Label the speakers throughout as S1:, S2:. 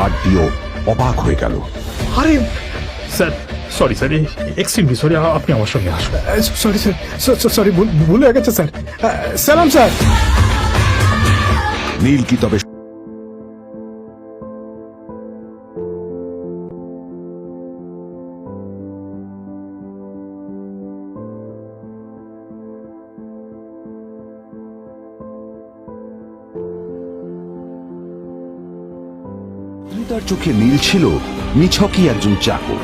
S1: কার্ডটিও অবাক হয়ে গেল।
S2: আরে sir, sorry sir, extremely sorry, আপনি আমার সঙ্গে আসুন।
S3: সরি স্যার, সরি, ভুল হয়ে গেছে স্যার। সালাম স্যার।
S1: নীল কি তবে আদ্রিতার চোখে নীল ছিল নিছকই একজন চাকর।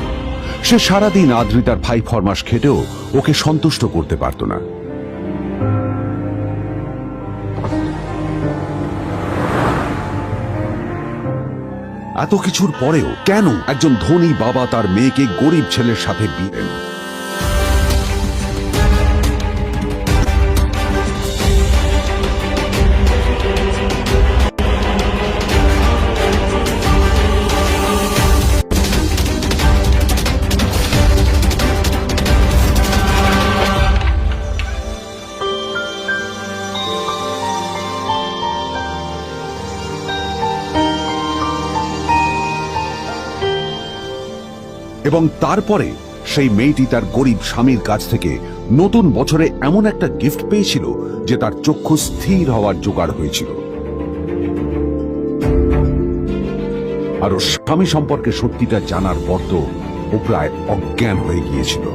S1: সে সারাদিন আদ্রিতার ভাই ফরমাস খেটেও ওকে সন্তুষ্ট করতে পারত না। এত কিছুর পরেও কেন একজন ধনী বাবা তার মেয়েকে গরিব ছেলের সাথে বিয়ে দেন? এবং তারপরে সেই মেয়েটি তার গরিব স্বামীর কাছ থেকে নতুন বছরে এমন একটা গিফট পেয়েছিল যে তার চক্ষু স্থির হওয়ার জোগাড় হয়েছিল। আর ওর স্বামী সম্পর্কে সত্যিটা জানার পর তো ও প্রায় অজ্ঞান হয়ে গিয়েছিল।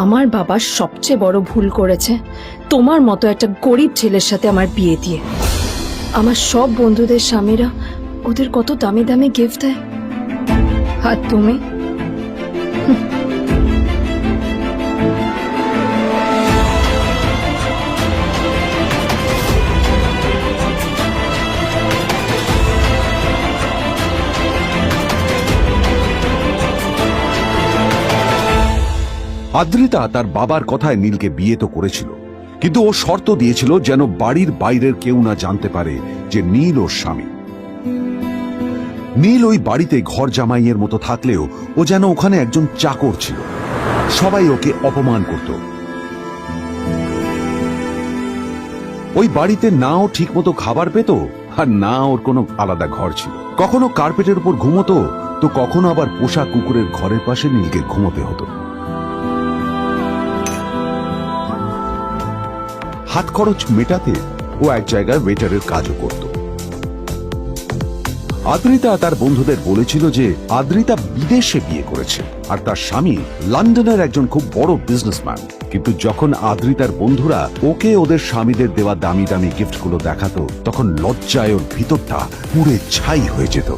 S4: আমার বাবা সবচেয়ে বড় ভুল করেছে তোমার মতো একটা গরিব ছেলের সাথে আমার বিয়ে দিয়ে। আমার সব বন্ধুদের স্বামীরা ওদের কত দামি দামি গিফট দেয়, আর তুমি
S1: আদ্রিতা তার বাবার কথায় নীলকে বিয়ে তো করেছিল, কিন্তু ও শর্ত দিয়েছিল যেন বাড়ির বাইরের কেউ না জানতে পারে যে নীল ওর স্বামী। নীল ওই বাড়িতে ঘর জামাইয়ের মতো থাকলেও ও যেন ওখানে একজন চাকর ছিল। সবাই ওকে অপমান করত। ওই বাড়িতে না ও ঠিক মতো খাবার পেত, আর না ওর কোনো আলাদা ঘর ছিল। কখনো কার্পেটের উপর ঘুমোতো, তো কখনো আবার পোষা কুকুরের ঘরের পাশে নীলকে ঘুমোতে হতো। হাত খরচ মেটাতে ও এক জায়গায় ওয়েটারের কাজও করত। আদ্রিতা তার বন্ধুদের বলেছিল যে আদ্রিতা বিদেশে বিয়ে করেছে আর তার স্বামী লন্ডনের একজন খুব বড় বিজনেসম্যান। কিন্তু যখন আদ্রিতার বন্ধুরা ওকে ওদের স্বামীদের দেওয়া দামি দামি গিফটগুলো দেখাতো, তখন লজ্জায় ওর ভিতরটা পুড়ে ছাই হয়ে যেত।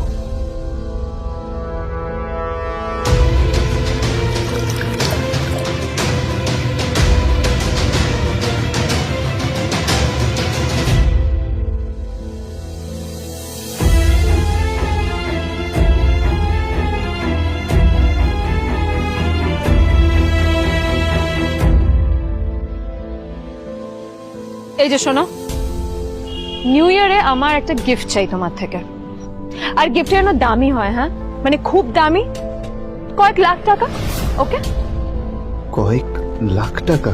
S4: এই যে শোনো, নিউ ইয়ারে আমার একটা গিফট চাই তোমার থেকে। আর গিফট যেন দামি হয়, হ্যাঁ, মানে খুব দামি, কয়েক লাখ টাকা। ওকে?
S5: কয়েক লাখ টাকা?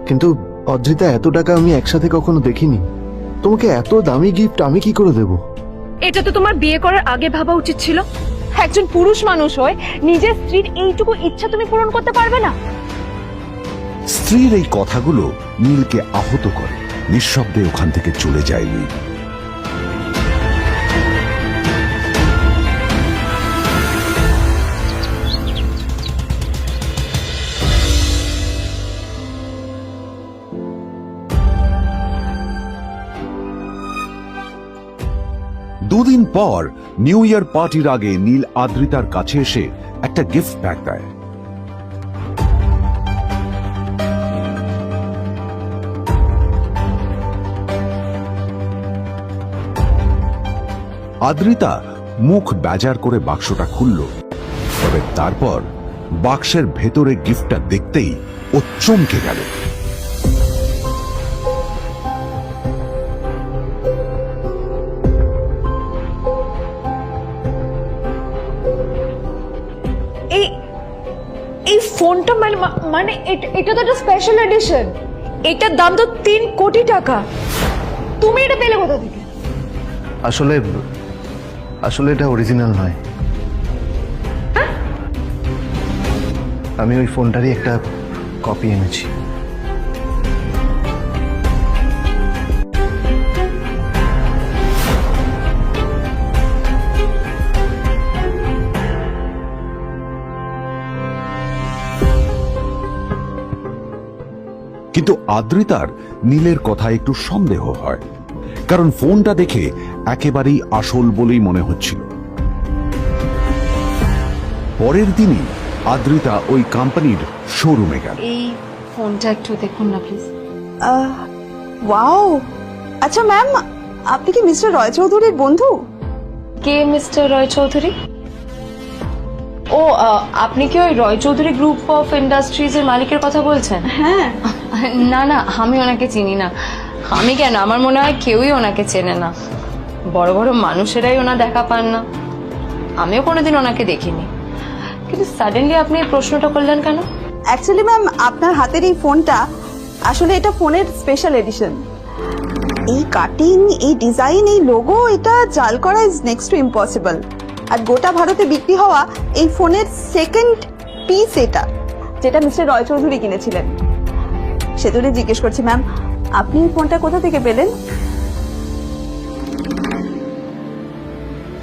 S5: কিন্তু অদ্রিতা, এত টাকা আমি একসাথে কখনো দেখিনি। তোমাকে এত দামি গিফট আমি কি করে দেব?
S4: এটা তো তোমার বিয়ে করার আগে ভাবা উচিত ছিল। একজন পুরুষ মানুষ হয়ে নিজের স্ত্রীর এইটুকু ইচ্ছা তুমি পূরণ করতে পারবে না?
S1: স্ত্রীর এই কথাগুলো নীলকে আহত করে। নিঃশব্দে ওখান থেকে চলে যায় নীল। দুদিন পর নিউ ইয়ার পার্টির আগে নীল আদ্রিতার কাছে এসে একটা গিফট ব্যাগ দেয়। আদ্রিতা মুখ বেজার করে বাক্সটা খুলল, তবে তারপর বাক্সের ভেতরে গিফটটা দেখতেই ও চমকে গেল।
S4: এই এই ফোনটা মানে এটা তো একটা স্পেশাল এডিশন, এটার দাম তো 3 কোটি টাকা। তুমি এটা পেলে কোথা থেকে?
S5: আসলে আসলে এটা অরিজিনাল নয়, আমি ওই ফোনটারই একটা কপি এনেছি।
S1: কিন্তু আদ্রিতার নীলের কথা একটু সন্দেহ হয়, কারণ ফোনটা দেখে একেবারেই আসল বলেই মনে হচ্ছিল। পরের দিনই আদ্রিতা ওই কোম্পানির শোরুমে গেল।
S4: এই ফোনটা একটু দেখুন না প্লিজ।
S6: ওয়াও, আচ্ছা ম্যাম, আপনি কি মিস্টার রয় চৌধুরীর বন্ধু?
S4: কে মিস্টার রয় চৌধুরী? ও আপনি কি ওই রয় চৌধুরী গ্রুপ অফ ইন্ডাস্ট্রিজ এর মালিকের কথা বলছেন?
S6: হ্যাঁ।
S4: না না, আমি ওনাকে চিনি না। আমি কেন, আমার মনে হয় কেউই ওনাকে চেনে না। বড় বড় মানুষেরাই ওনা দেখা পান না। আমিও কোনোদিন ওনাকে দেখিনি, কিন্তু সাডেনলি আপনি এই প্রশ্নটা করলেন কেন?
S6: অ্যাকচুয়ালি ম্যাম, আপনার হাতের এই ফোনটা আসলে এটা ফোনের স্পেশাল এডিশন। এই কাটিং, এই ডিজাইন, এই লোগো, এটা জাল করা ইজ নেক্সট টু ইম্পসিবল। আর গোটা ভারতে বিক্রি হওয়া এই ফোনের সেকেন্ড পিস এটা, যেটা মিস্টার রয় চৌধুরী কিনেছিলেন। সেজন্য জিজ্ঞেস করছি ম্যাম, আপনি এই ফোনটা কোথা থেকে পেলেন?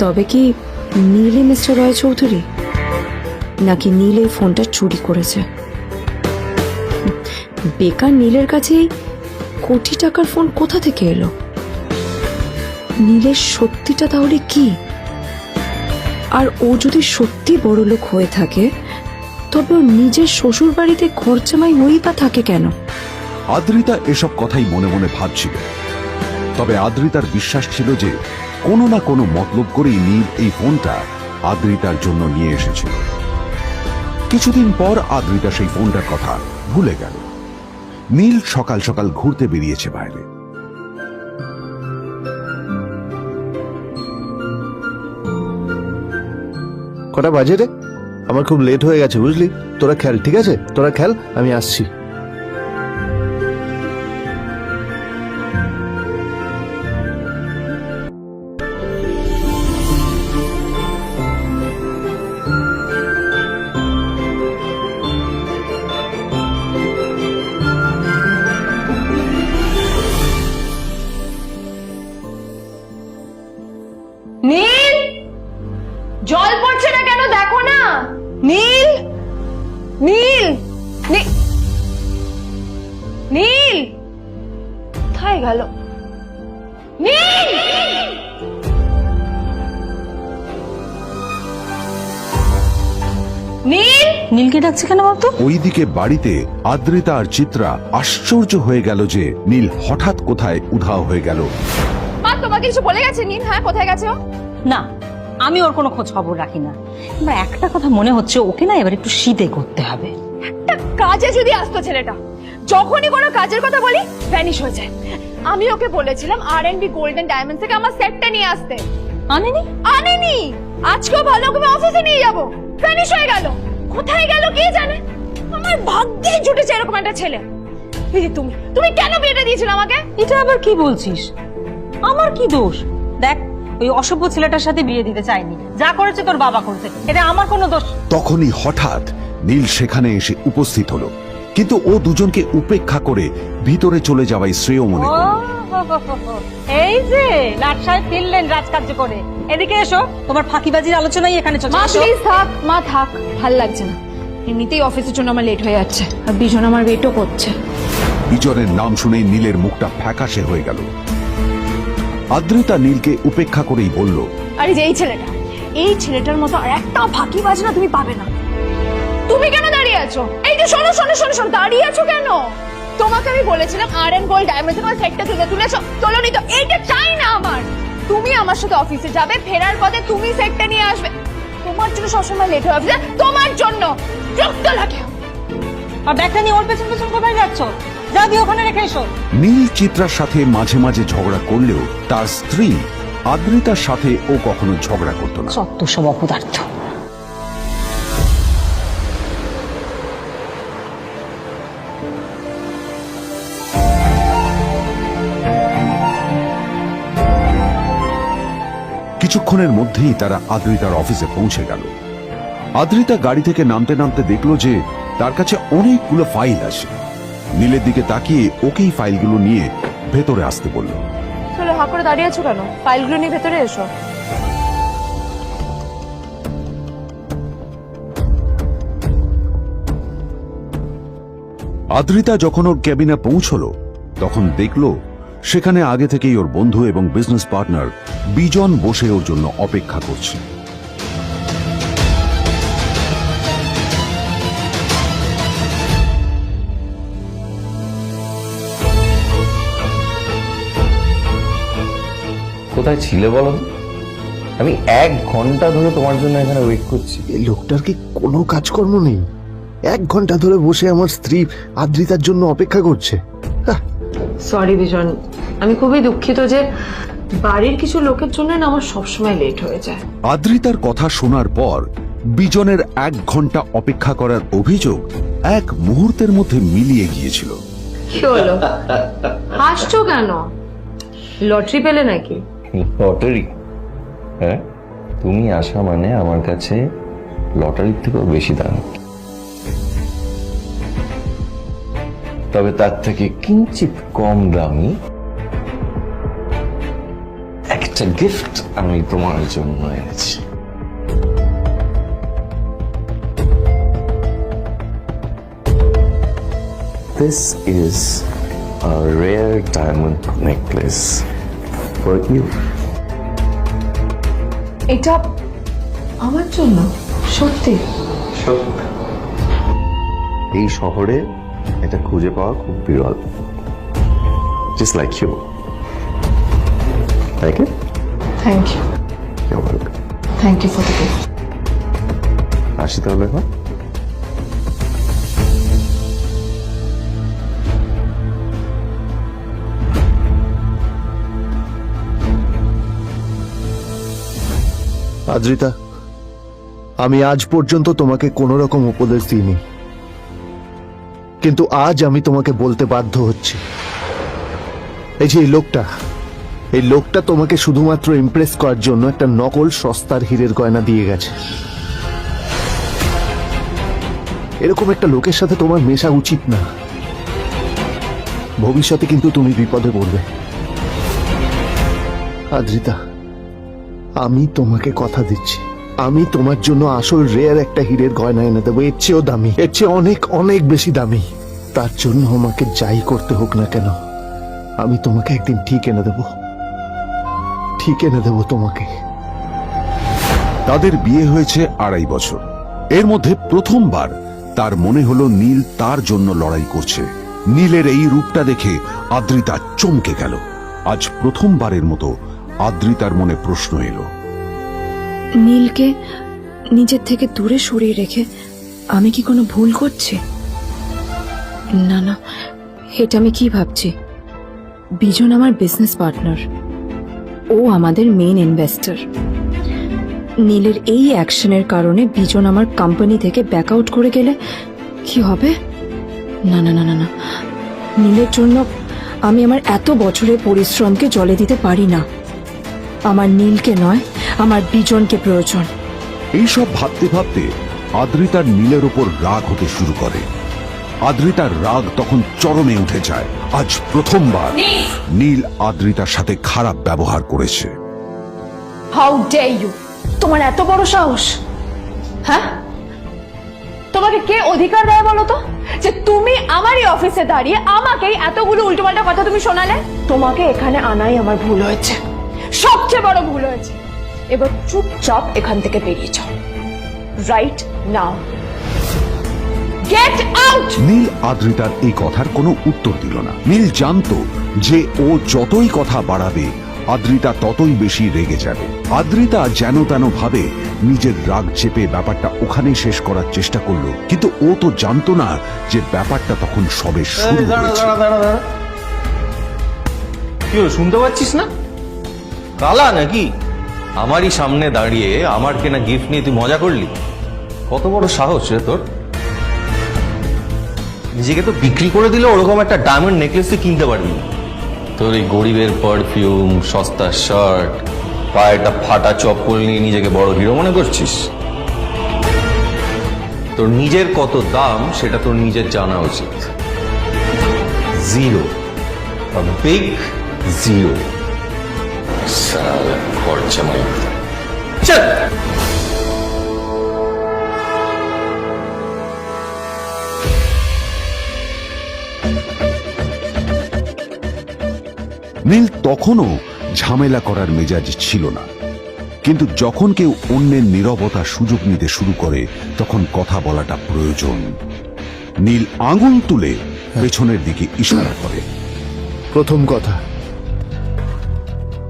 S4: তবে কি নীলই মিস্টার রয় চৌধুরী, নাকি নীল এই ফোনটা চুরি করেছে? বেকার নীলের কাছে কোটি টাকার ফোন কোথা থেকে এলো? নীলের সত্যিটা তাহলে কি? আর ও যদি সত্যি বড় লোক হয়ে থাকে, তবে ও নিজের শ্বশুর বাড়িতে খরচামাই হয়েই বা থাকে কেন?
S1: আদ্রিতা এসব কথাই মনে মনে ভাবছিল। তবে আদ্রিতার বিশ্বাস ছিল যে কোনো না কোনো মতলব করেই নীল এই ফোনটা আদ্রিতার জন্য নিয়ে এসেছিল। কিছুদিন পর আদ্রিতা সেই ফোনটার কথা ভুলে গেল। নীল সকাল সকাল ঘুরতে বেরিয়েছে বাইরে।
S5: কটা বাজে রে? আমার খুব লেট হয়ে গেছে বুঝলি। তোরা খেল, ঠিক আছে? তোরা খেল, আমি আসছি।
S4: নীল, জল পড়ছে না কেন দেখো না। নীল, নীল, নীল কোথায় গেল? নীল, নীল,
S7: নীলকে ডাকছে কেন বলতো?
S1: ওইদিকে বাড়িতে আদ্রিতা আর চিত্রা আশ্চর্য হয়ে গেল যে নীল হঠাৎ কোথায় উধাও হয়ে গেল।
S4: মা তোমাকে কিছু বলে গেছে নীল? হ্যাঁ, কোথায় গেছে ও?
S7: না, আমি ওর কোনো খোঁজ খবর রাখি না। আমার একটা কথা মনে হচ্ছে, ওকে না এবার একটু শীতে করতে হবে।
S4: একটা কাজে যদি আসতো ছেলেটা, যখনই কোনো কাজের কথা বলি ভ্যানিশ হয়ে যায়। আমি ওকে বলেছিলাম R&B গোল্ডেন ডায়মন্ড থেকে আমার সেটটা নিয়ে আসতে,
S7: আনেনি।
S4: আনেনি। আজকেও ভালো করে অফিসে নিয়ে যাব, ভ্যানিশ হয়ে গেল। কোথায় গেল কে জানে। আমার ভাগ্যে জুটেছে এরকম একটা ছেলে। এই যে তুমি, তুমি কেন বিয়েটা দিয়েছিলে আমাকে?
S7: এটা আবার কি বলছিস? আমার কি দোষ? দেখ, ওই অসভ্য ছেলেটার সাথে বিয়ে দিতে চাইনি। যা করেছে তোর বাবা করেছে, এটা আমার কোনো দোষ।
S1: তখনই হঠাৎ নীল সেখানে এসে উপস্থিত হলো, কিন্তু ও দুজনকে উপেক্ষা করে ভিতরে চলে যাওয়াই শ্রেয় মনে
S7: ও,
S1: করল।
S7: এই যে লাট সাহেব ফিরলেন রাজকার্য করে। এদিকে এসো, তোমার ফাঁকিবাজির আলোচনাই এখানে চলছে।
S4: মা
S7: এসো।
S4: প্লিজ থাক, মা থাক, ভাল লাগছে না। এমনিতেই অফিসের জন্য আমার লেট হয়ে যাচ্ছে, আর বিজন আমার ওয়েটও করছে।
S1: বিজনের নাম শুনেই নীলের মুখটা ফ্যাকাশে হয়ে গেল। আদ্রিতা নীলকে উপেক্ষা করেই বলল,
S4: আরে যে এই ছেলেটার মতো আর একটা ফাঁকিবাজ না তুমি পাবে না। তুমি কেন দাঁড়িয়ে আছো? এই যে শোনো শোনো শোনো শোনো, দাঁড়িয়ে আছো কেন? তোমাকে আমি বলেছিলাম R&B গোল্ড ডায়মন্ড থেকে সেটটা তুলেছো, তোলোনি তো। এইটা চাই না আমার। তুমি আমার সাথে অফিসে যাবে, ফেরার পথে তুমি সেটটা নিয়ে আসবে। তোমার জন্য সবসময় লেট হয়ে যাবে, তোমার জন্য। বিরক্ত লাগে।
S7: আর ব্যাগটা নিয়ে ওর পেছন পেছন কোথায় যাচ্ছ? যা দিয়ে ওখানে রেখে এসো।
S1: নীল চিত্রার সাথে মাঝে মাঝে ঝগড়া করলেও তার স্ত্রী আদ্রিতার সাথে ও কখনো ঝগড়া করতো না।
S7: সত্য সব অপদার্থ।
S1: কিছুক্ষণের মধ্যেই তারা আদ্রিতার অফিসে পৌঁছে গেল। আদ্রিতা গাড়ি থেকে নামতে নামতে দেখলো যে তার কাছে অনেকগুলো ফাইল আছে। নীলের দিকে তাকিয়ে ওকেই ফাইলগুলো নিয়ে ভেতরে আসতে বলল।
S4: চলো, হা করে দাঁড়িয়ে আছো কেন? ফাইলগুলো নিয়ে ভেতরে এসো।
S1: আদ্রিতা যখন ওর ক্যাবিনে পৌঁছলো তখন দেখলো সেখানে আগে থেকেই ওর বন্ধু এবং বিজনেস পার্টনার বিজন বসে ওর জন্য অপেক্ষা করছে।
S8: কোথায় ছিলে বলো তো? আমি 1 ঘন্টা ধরে তোমার জন্য এখানে ওয়েট করছি।
S5: এই লোকটার কি কোনো কাজকর্ম নেই? 1 ঘন্টা ধরে বসে আমার স্ত্রী আদ্রিতার জন্য অপেক্ষা করছে।
S4: সরি বিজন, আমি খুবই দুঃখিত যে বাড়ির কিছু লোকের জন্য না আমার সবসময় লেট হয়ে যায়।
S1: আদ্রিতার কথা শোনার পর বিজনের 1 ঘন্টা অপেক্ষা করার অভিযোগ 1 মুহূর্তের মধ্যে মিলিয়ে গিয়েছিল।
S4: কি হলো, হাসছো কেন? লটারি পেলে নাকি?
S8: লটারি? হ্যাঁ, তুমি আসা মানে আমার কাছে লটারির থেকেও বেশি দাম। তবে তার থেকে কিঞ্চিত কম দামি একটা গিফট আমি তোমার জন্য এনেছি। This is a rare diamond necklace for you.
S4: এটা আমার জন্য? সত্যি?
S8: এই শহরে এটা খুঁজে পাওয়া খুব বিরল। Just like you. Like it?
S4: Thank you.
S8: You're welcome.
S4: Thank you for the gift.
S8: আসি তাহলে এখন।
S5: আদ্রিতা, আমি আজ পর্যন্ত তোমাকে কোনো রকম উপদেশ দিইনি, কিন্তু আজ আমি তোমাকে বলতে বাধ্য হচ্ছি। এই যে এই লোকটা তোমাকে শুধুমাত্র ইমপ্রেস করার জন্য একটা নকল সস্তার হীরের গয়না দিয়ে গেছে। এরকম একটা লোকের সাথে তোমার মেশা উচিত না। ভবিষ্যতে কিন্তু তুমি বিপদে পড়বে। আদ্রিতা, আমি তোমাকে কথা দিচ্ছি, আমি তোমার জন্য আসল রেয়ার একটা হীরের গয়না এনে দেবো, এর চেয়েও দামি, এর চেয়ে অনেক অনেক বেশি দামি। তার জন্য আমাকে যাই করতে হোক না কেন, আমি তোমাকে একদিন ঠিক এনে দেবো, ঠিক এনে দেবো তোমাকে।
S1: তাদের বিয়ে হয়েছে 2.5 বছর। এর মধ্যে প্রথমবার তার মনে হলো নীল তার জন্য লড়াই করছে। নীলের এই রূপটা দেখে আদ্রিতা চমকে গেল। আজ প্রথমবারের মতো আদ্রিতার মনে প্রশ্ন এলো,
S4: নীলকে নিজের থেকে দূরে সরিয়ে রেখে আমি কি কোনো ভুল করছি? না না, এটা আমি কি ভাবছি? বিজন আমার বিজনেস পার্টনার, ও আমাদের মেইন ইনভেস্টর। নীলের এই অ্যাকশনের কারণে বিজন আমার কোম্পানি থেকে ব্যাক আউট করে গেলে কি হবে? না না না না না, নীলের জন্য আমি আমার এত বছরের পরিশ্রমকে জলে দিতে পারি না। আমার নীলকে নয়, আমার বিজনকে প্রয়োজন।
S1: এইসব ভাবতে ভাবতে আদ্রিতার নীলের উপর রাগ হতে শুরু করে। আদ্রিতার রাগ তখন চরমে উঠে যায়। আজ প্রথমবার নীল আদ্রিতার সাথে খারাপ ব্যবহার করেছে।
S4: How dare you! তোমার এত বড় সাহস! হ্যাঁ, তোমাকে কে অধিকার দেয় বলো তো যে তুমি আমারই অফিসে দাঁড়িয়ে আমাকেই এতগুলো উল্টোপাল্টা কথা তুমি শোনালে? তোমাকে এখানে আনাই আমার ভুল হয়েছে, সবচেয়ে বড় ভুল হয়েছে। এবার চুপচাপ এখান থেকে বেরিয়ে যাও, right now. Get out!
S1: Neel আদ্রিতার এই কথার কোনো উত্তর দিল না। নীল জানতো যে ও যতই কথা বাড়াবে আদ্রিতা ততই বেশি রেগে যাবে। আদ্রিতা যেন তেন ভাবে নিজের রাগ চেপে ব্যাপারটা ওখানেই শেষ করার চেষ্টা করলো, কিন্তু ও তো জানতো না যে ব্যাপারটা তখন সবে শুরু হয়েছে।
S8: কি হলো, শুনতে পাচ্ছিস না? কালা নাকি? আমারই সামনে দাঁড়িয়ে আমার কেনা গিফট নিয়ে তুই মজা করলি? কত বড় সাহস রে তোর! নিজেকে তো বিক্রি করে দিলে ওরকম একটা ডায়মন্ড নেকলেস তুই কিনতে পারবি না। তোর এই গরিবের পারফিউম, সস্তা শার্ট, পায়ে একটা ফাটা চপ্পল নিয়ে নিজেকে বড় হিরো মনে করছিস? তোর নিজের কত দাম সেটা তোর নিজের জানা উচিত। Zero, big zero. সালা খরচা মাই চল।
S1: নীল তখনও ঝামেলা করার মেজাজ ছিল না, কিন্তু যখন কেউ অন্যের নীরবতা সুযোগ নিতে শুরু করে তখন কথা বলাটা প্রয়োজন। নীল আঙুল তুলে পেছনের দিকে ইশারা করে।
S5: প্রথম কথা,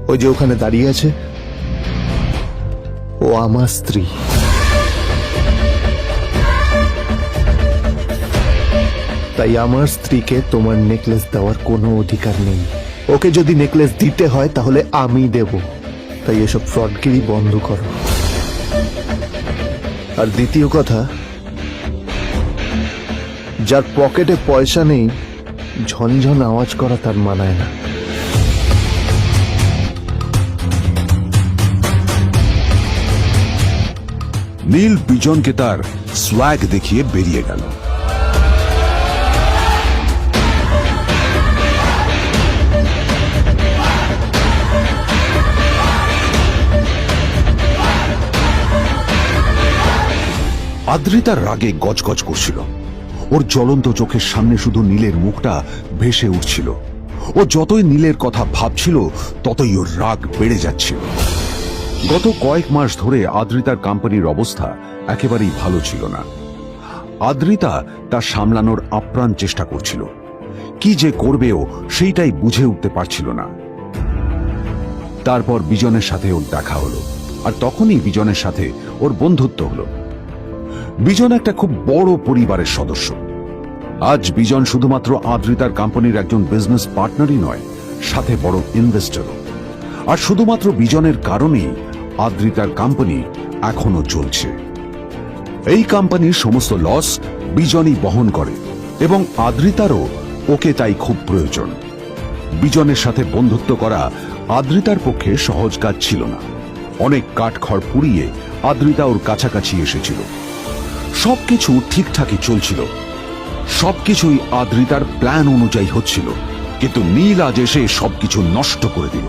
S5: ওই যে ওখানে দাঁড়িয়ে আছে, ও আমার স্ত্রী। তাই আমার স্ত্রীকে তোমার নেকলেস দেওয়ার কোনো অধিকার নেই। ওকে যদি নেকলেস দিতে হয় তাহলে আমি দেব। তাই এসব ফ্রডগিরি বন্ধ করো। আর দ্বিতীয় কথা, যার পকেটে পয়সা নেই ঝনঝন আওয়াজ করা তার মানায় না।
S1: নীল বিজনকে তার সোয়াগ দেখিয়ে বেরিয়ে গেল। আদ্রিতার রাগে গজগজ করছিল। ওর জ্বলন্ত চোখের সামনে শুধু নীলের মুখটা ভেসে উঠছিল। ও যতই নীলের কথা ভাবছিল ততই ওর রাগ বেড়ে যাচ্ছিল। গত কয়েক মাস ধরে আদ্রিতার কোম্পানির অবস্থা একেবারেই ভালো ছিল না। আদ্রিতা তা সামলানোর আপ্রাণ চেষ্টা করছিল। কি যে করবেও সেইটাই বুঝে উঠতে পারছিল না। তারপর বিজনের সাথে ওর দেখা হলো, আর তখনই বিজনের সাথে ওর বন্ধুত্ব হলো। বিজন একটা খুব বড় পরিবারের সদস্য। আজ বিজন শুধুমাত্র আদ্রিতার কোম্পানির একজন বিজনেস পার্টনারই নয়, সাথে বড় ইনভেস্টরও। আর শুধুমাত্র বিজনের কারণেই আদ্রিতার কোম্পানি এখনো চলছে। এই কোম্পানির সমস্ত লস বিজনই বহন করে এবং আদ্রিতারও ওকে তাই খুব প্রয়োজন। বিজনের সাথে বন্ধুত্ব করা আদ্রিতার পক্ষে সহজ কাজ ছিল না। অনেক কাঠখড় পুড়িয়ে আদ্রিতা ওর কাছাকাছি এসেছিল। সবকিছু ঠিকঠাকই চলছিল, সবকিছুই আদ্রিতার প্ল্যান অনুযায়ী হচ্ছিল, কিন্তু নীল আজ এসে সবকিছু নষ্ট করে দিল।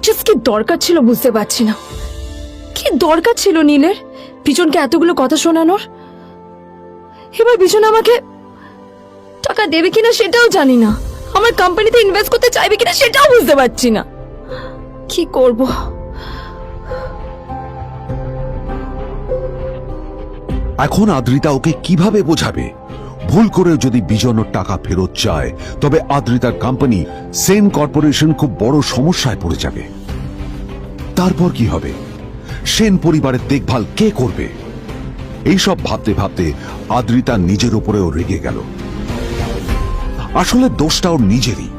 S4: জাস্ট কি দরকার ছিল বুঝতে পারছি না। কি দরকার ছিল নীলের বিজনকে এতগুলো কথা শোনানোর? এবার বিজন আমাকে টাকা দেবে কিনা সেটাও জানি না। আমার কোম্পানিতে ইনভেস্ট করতে চাইবে কিনা সেটাও বুঝতে পারছি না। কি করব?
S1: এখন আদ্রিতা ওকে কিভাবে বোঝাবে? ভুল করে যদি বিজন ওর টাকা ফেরত চায় তবে আদ্রিতার কোম্পানি সেন কর্পোরেশন খুব বড় সমস্যায় পড়ে যাবে। তারপর কি হবে? সেন পরিবারের দেখভাল কে করবে? এইসব ভাবতে ভাবতে আদ্রিতা নিজের উপরেও রেগে গেল। আসলে দোষটা ওর নিজেরই।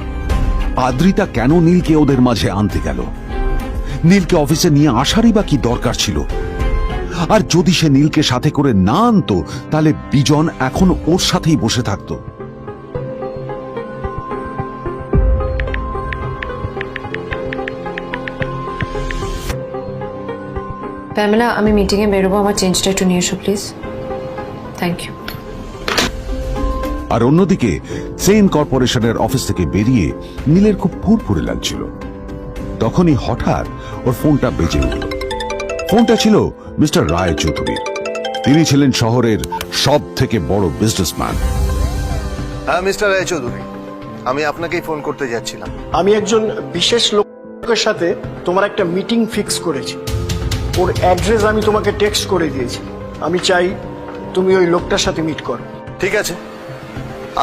S1: আদ্রিতা কেন নীলকে ওদের মাঝে আনতে গেল? নীলকে অফিসে নিয়ে আসারই বা কি দরকার ছিল? আর যদি সে নীলকে সাথে করে না আনতো তাহলে বিজন এখন ওর সাথেই বসে থাকতো।
S9: প্যামেলা, আমি মিটিংয়ে বেরোবো, আমার চেঞ্জটা একটু নিয়ে এসো প্লিজ। Thank you.
S1: আর অন্যদিকে সেন কর্পোরেশনের অফিস থেকে বেরিয়ে নীলের খুব ফুরফুরে লাগছিল। তখনই হঠাৎ ওর ফোনটা বেজে উঠল। ফোনটা ছিল মিস্টার রায় চৌধুরী। তিনি ছিলেন শহরের সব থেকে বড় বিজনেসম্যান।
S5: হ্যাঁ মিস্টার রায়চৌধুরী, আমি আপনাকেই ফোন করতে যাচ্ছিলাম।
S3: আমি একজন বিশেষ লোকের সাথে তোমার একটা মিটিং ফিক্স করেছি। ওর অ্যাড্রেস আমি তোমাকে টেক্সট করে দিয়েছি। আমি চাই তুমি ওই লোকটার সাথে মিট করো।
S5: ঠিক আছে,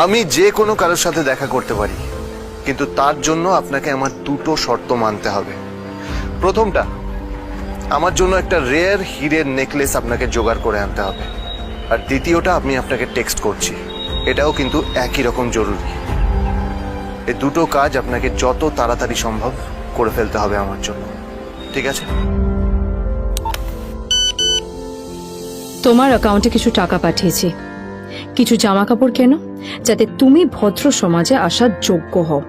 S5: আমি যে কোনো কারোর সাথে দেখা করতে পারি, কিন্তু তার জন্য আপনাকে আমার দুটো শর্ত মানতে হবে। প্রথমটা, আমার জন্য একটা রেয়ার হীরের নেকলেস আপনাকে জোগাড় করে আনতে হবে, আর দ্বিতীয়টা আমি আপনাকে টেক্সট করছি, এটাও কিন্তু একই রকম জরুরি। এই দুটো কাজ আপনাকে যত তাড়াতাড়ি সম্ভব করে ফেলতে হবে আমার জন্য, ঠিক আছে?
S4: তোমার অ্যাকাউন্টে কিছু টাকা পাঠিয়েছি, কিছু জামা কাপড় কেনো, যাতে তুমি ভদ্র সমাজে আসার যোগ্য হও,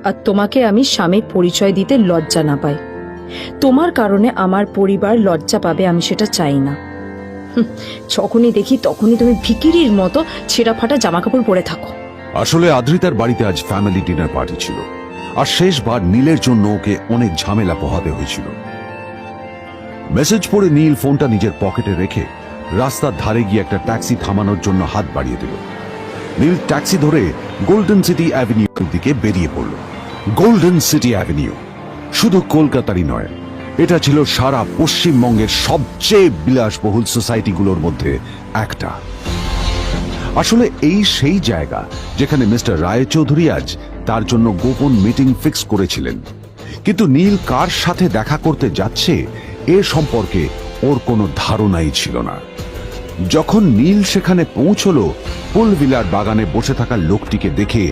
S4: আর তোমাকে আমি স্বামীর পরিচয় দিতে লজ্জা না পাই। তোমার কারণে আমার পরিবার লজ্জা পাবে, আমি সেটা চাই না। যখনই দেখি তখনই তুমি ভিখিরির মতো ছেঁড়া ফাটা জামা কাপড় পরে থাকো।
S1: আসলে আদ্রিতার বাড়িতে আজ ফ্যামিলি ডিনার পার্টি ছিল, আর শেষবার নীলের জন্য ওকে অনেক ঝামেলা পোহাতে হয়েছিল। মেসেজ পড়ে নীল ফোনটা নিজের পকেটে রেখে রাস্তার ধারে গিয়ে একটা ট্যাক্সি থামানোর জন্য হাত বাড়িয়ে দিল। নীল ট্যাক্সি ধরে গোল্ডেন সিটি অ্যাভিনিউর দিকে বেরিয়ে পড়ল। গোল্ডেন সিটি অ্যাভিনিউ শুধু কলকাতারই নয়, এটা ছিল সারা পশ্চিমবঙ্গের সবচেয়ে বিলাসবহুল সোসাইটিগুলোর মধ্যে একটা। আসলে এই সেই জায়গা যেখানে মিস্টার রায়চৌধুরী আজ তার জন্য গোপন মিটিং ফিক্স করেছিলেন, কিন্তু নীল কার সাথে দেখা করতে যাচ্ছে এ সম্পর্কে ওর কোনো ধারণাই ছিল না। যখন নীল সেখানে পৌঁছলো, পুলভিলার বাগানে বসে থাকা লোকটিকে দেখে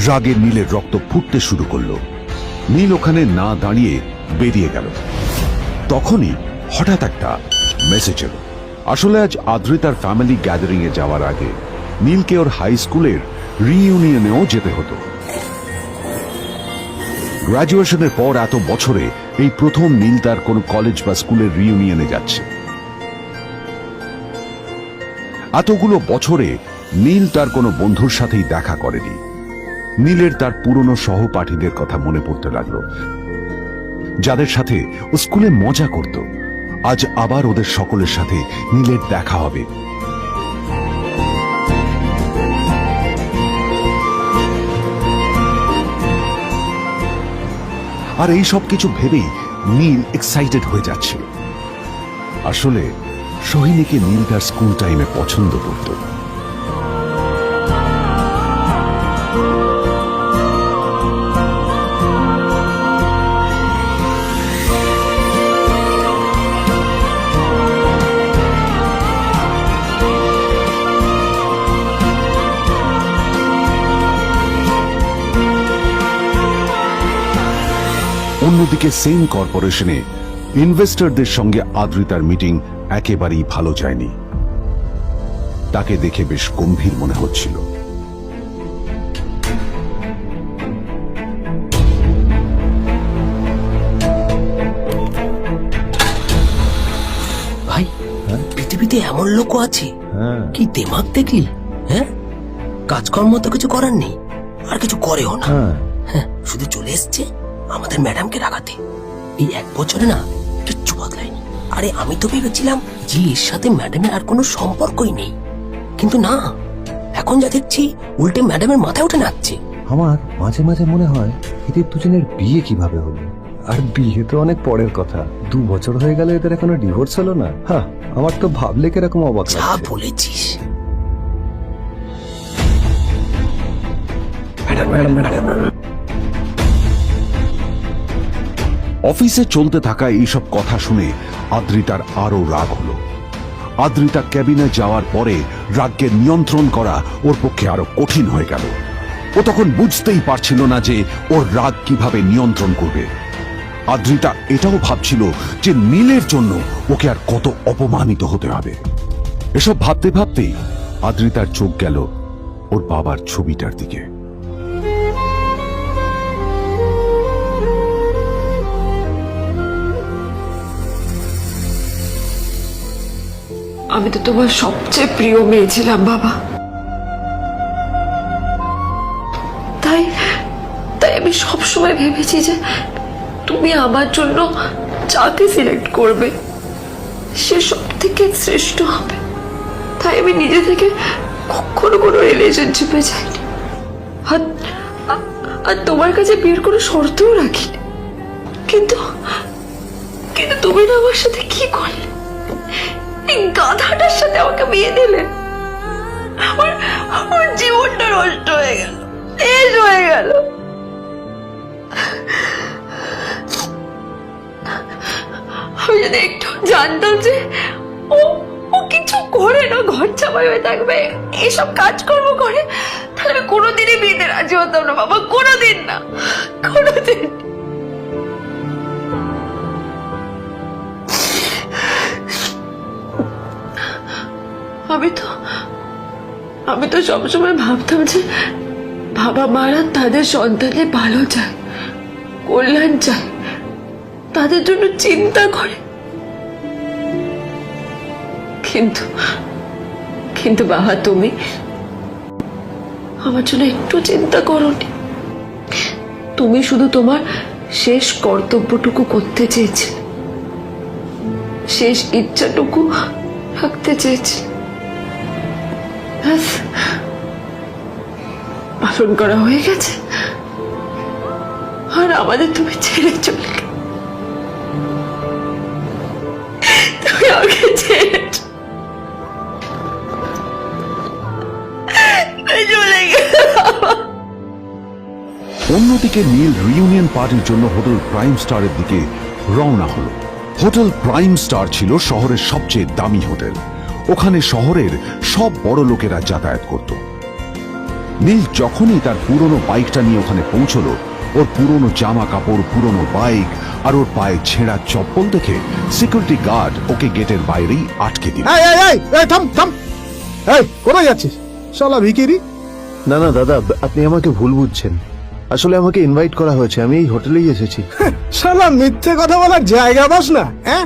S1: রাগে নীলের রক্ত ফুটতে শুরু করলো। নীল ওখানে না দাঁড়িয়ে বেরিয়ে গেল। তখনই হঠাৎ একটা মেসেজ এলো। আসলে আজ আদ্রিতার ফ্যামিলি গ্যাদারিং এ যাওয়ার আগে নীলকে ওর হাই স্কুলের রিইউনিয়নেও যেতে হতো। গ্র্যাজুয়েশনের পর এত বছরে এই প্রথম নীল তার কোন কলেজ বা স্কুলের রিইউনিয়নে যাচ্ছে। এতগুলো বছরে নীল তার কোনো বন্ধুর সাথেই দেখা করেনি। নীলের তার পুরনো সহপাঠীদের কথা মনে পড়তে লাগলো, যাদের সাথে ও স্কুলে মজা করত। আজ আবার ওদের সকলের সাথে নীলের দেখা হবে। আর এই সব কিছু ভেবেই নীল এক্সাইটেড হয়ে যাচ্ছিল। আসলে সোহিনীকে নীল তার স্কুল টাইমে পছন্দ করত। অন্যদিকে সেম কর্পোরেশনে ইনভেস্টরদের সঙ্গে আদ্রিতার মিটিং একেবারেই ভালো যায়নি। তাকে দেখে বেশ গম্ভীর মনে হচ্ছিল।
S10: ভাই, পৃথিবীতে এমন লোকও আছে, কি দেমাগ দেখলি? হ্যাঁ, কাজকর্ম তো কিছু করার নেই, আর কিছু করেও না। হ্যাঁ, শুধু চলে এসছে আমাদের ম্যাডামকে রাখাতে। এই 1 বছরে না কিচ্ছু বদলায়নি। আরে আমি তো ভেবেছিলাম যে এর সাথে ম্যাডামের আর কোনো সম্পর্কই নেই, কিন্তু না, এখন যা দেখছি উল্টে ম্যাডামের মাথায় উঠে নাচছে।
S11: আমার মাঝে মাঝে মনে হয় এদের দুজনের বিয়ে কিভাবে হলো। আর বিয়ে তো অনেক পরের কথা, 2 বছর হয়ে গেল এদের এখনো ডিভোর্স হলো না। হ্যাঁ, আমার তো ভাবলে কিরকম অবাক
S10: যা
S11: লাগছে।
S10: বলেছিস।
S1: অফিসে চলতে থাকা এইসব কথা শুনে আদ্রিতার আরো রাগ হলো। আদ্রিতা ক্যাবিনে যাওয়ার পরে রাগকে নিয়ন্ত্রণ করা ওর পক্ষে আরো কঠিন হয়ে গেল। ও তখন বুঝতেই পারছিল না যে ওর রাগ কিভাবে নিয়ন্ত্রণ করবে। আদ্রিতা এটাও ভাবছিল যে নীলের জন্য ওকে আর কত অপমানিত হতে হবে। এসব ভাবতে ভাবতেই আদ্রিতার চোখ গেল ওর বাবার ছবিটার দিকে।
S9: আমি তো তোমার সবচেয়ে প্রিয় মেয়ে ছিলাম বাবা, তাই তাই আমি সবসময় ভেবেছি যে তুমি আমার জন্য যাকে সিলেক্ট করবে সে সব থেকে শ্রেষ্ঠ হবে। তাই আমি নিজে থেকে কখনো কোনো রিলেশনশিপে যাইনি, আর তোমার কাছে বিয়ের কোনো শর্তও রাখিনি। কিন্তু কিন্তু তুমি না আমার সাথে কি করলে? এই গাধাটার সাথে আমাকে বিয়ে দিলে। আমার জীবনটা নষ্ট হয়ে গেল, শেষ হয়ে গেল। আমি যদি একটু জানতাম যে ও ও কিছু করে না, ঘর চাপাই হয়ে থাকবে, এসব কাজকর্ম করে, তাহলে আমি কোনোদিনই বিয়েতে রাজি হতাম না বাবা, কোনোদিন না, কোনোদিন। আমি তো সবসময় ভাবতাম যে বাবা মারা তাদের সন্তানের ভালো চায়, কল্যাণ চায়, তাদের জন্য চিন্তা করে। কিন্তু কিন্তু বাবা, তুমি আমার জন্য একটু চিন্তা করোনি। তুমি শুধু তোমার শেষ কর্তব্যটুকু করতে চেয়েছিলে, শেষ ইচ্ছাটুকু রাখতে চেয়েছিলে, ব্যাস, পালন করা হয়ে গেছে, আর আমাদের তুমি ছেড়ে চলে গেলে। তুমি আমাকে ছেড়ে চলে গেলে।
S1: অন্যদিকে নীল রিইউনিয়ন পার্টির জন্য হোটেল প্রাইম স্টারের দিকে রওনা হলো। হোটেল প্রাইম স্টার ছিল শহরের সবচেয়ে দামি হোটেল। ওখানে শহরের সব বড় লোকেরা যাতায়াত করত। নীল যখনই তার পুরনো বাইকটা নিয়ে ওখানে পৌঁছলো, ওর পুরনো জামা কাপড়, পুরনো বাইক আর ওর পায়ে ছেঁড়া চপ্পল দেখে সিকিউরিটি গার্ড ওকে গেটের বাইরেই আটকে দিল।
S5: থাম থাম, এই কোথায় যাচ্ছিস শালা ভিখিরি? না না দাদা, আপনি আমাকে ভুল বুঝছেন। আসলে আমাকে ইনভাইট করা হয়েছে, আমি এই হোটেলেই এসেছি।
S12: শালা মিথ্যে কথা বলার জায়গা পাস না? হ্যাঁ,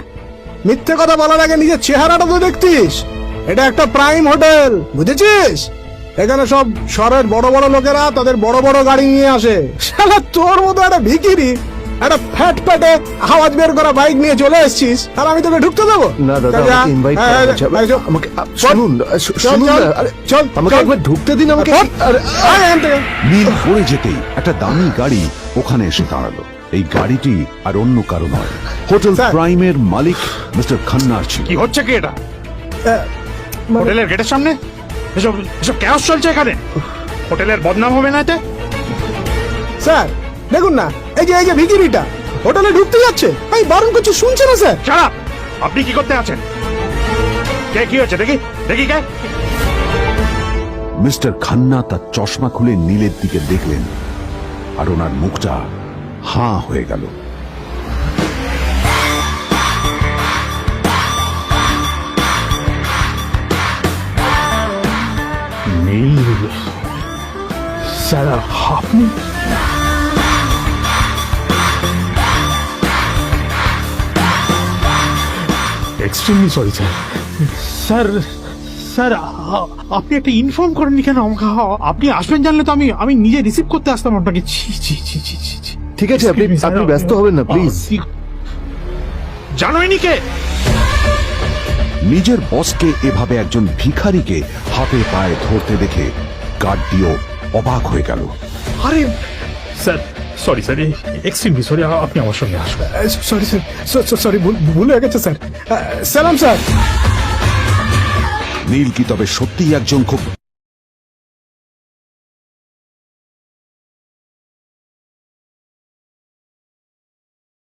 S12: মিথ্যে কথা বলার আগে নিজের চেহারাটা তো দেখতিস। এটা একটা প্রাইম হোটেল, বুঝেছিস? এখানে সব শহরের বড় বড় লোকেরা তাদের বড় বড় গাড়ি নিয়ে আসে। শালা তোর মতো একটা ভিখিরি একটা ফ্যাট প্যাটে আওয়াজ বের করা বাইক নিয়ে চলে এসেছিস, আর আমি তোকে ঢুকতে দেবো?
S5: না দাদা, আমাকে ইনভাইট করা হয়েছে। আমাকে শুনুন, শুনুন, আরে চল, আমাকে একবার ঢুকতে দিন আমাকে।
S1: নীল পড়ে যেতেই একটা দামি গাড়ি ওখানে এসে দাঁড়ালো। এই গাড়িটি আর অন্য কারো নয়, হোটেল প্রাইমের মালিক মিস্টার খান্নার ছিল।
S2: কি হচ্ছে কি এটা? হোটেলের গেটের সামনে এসব এসব ক্যাশ চলছে এখানে। হোটেলের বদনাম হবে না এতে?
S12: স্যার দেখুন না, এই যে ভিখিরিটা হোটেলে ঢুকতে যাচ্ছে, আমি বারণ করছি, শুনছে না স্যার?
S2: শালা, আপনি কি করতে আছেন? কে, কি হচ্ছে দেখি দেখি কে?
S1: মিস্টার খান্না তার চশমা খুলে নীলের দিকে দেখলেন, আর ওনার মুখটা হাঁ হয়ে গেল।
S2: নীল স্যার, আপনি? Extremely sorry sir. Sir sir, আপনি একটা ইনফর্ম করেননি কেন আমাকে? আপনি আসবেন জানলে তো আমি নিজে রিসিভ করতে আসতাম আপনাকে। ছি ছি ছি ছি ছি ছি।
S5: ঠিক আছে, আপনি ব্যস্ত হবেন না প্লিজ।
S2: জানোইনি কে?
S1: নিজের বসকে এভাবে একজন ভিখারিকে হাতে পায়ে ধরতে দেখে গার্ডটিও অবাক হয়ে গেল।
S2: আরে sir, sorry sir, extremely sorry, আপনি আমার সঙ্গে আসবেন।
S12: সরি স্যার, সরি, ভুল হয়ে গেছে স্যার। সালাম স্যার।
S1: নীল কি তবে সত্যিই একজন খুব